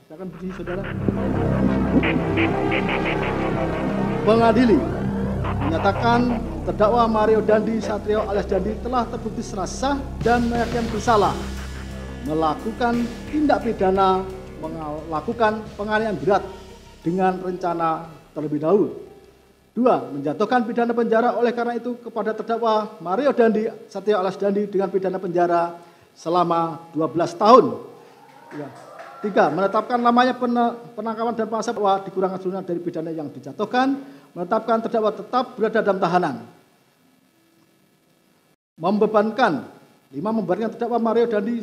Silakan berdiri, saudara. Mengadili menyatakan terdakwa Mario Dandi Satrio alias Dandi telah terbukti secara sah dan meyakinkan bersalah melakukan tindak pidana melakukan penganiayaan berat dengan rencana terlebih dahulu. 2. Menjatuhkan pidana penjara oleh karena itu kepada terdakwa Mario Dandi Satrio alias Dandi dengan pidana penjara selama 12 tahun. 3. Menetapkan lamanya penangkapan dan pengawasan bahwa dikurangkan seluruhnya dari pidana yang dijatuhkan. Menetapkan terdakwa tetap berada dalam tahanan. Membebankan membebankan terdakwa Mario Dandi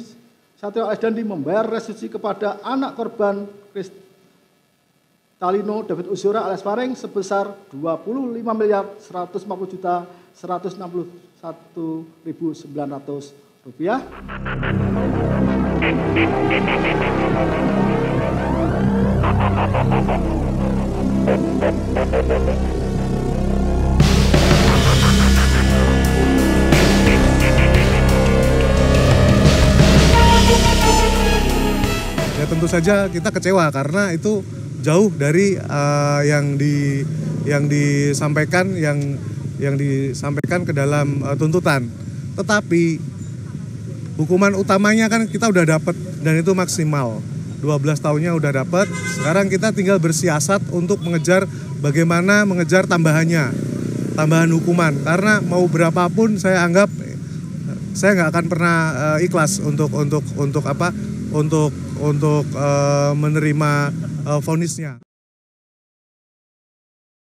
Satrio alias Dandi membayar restitusi kepada anak korban Kristalino David Ozora alias Fareng sebesar 25.150.161.900 rupiah. Ya tentu saja kita kecewa karena itu jauh dari yang disampaikan ke dalam tuntutan. Tetapi hukuman utamanya kan kita udah dapat dan itu maksimal. 12 tahunnya udah dapat. Sekarang kita tinggal bersiasat untuk mengejar bagaimana mengejar tambahan hukuman. Karena mau berapapun saya anggap saya nggak akan pernah ikhlas untuk menerima vonisnya.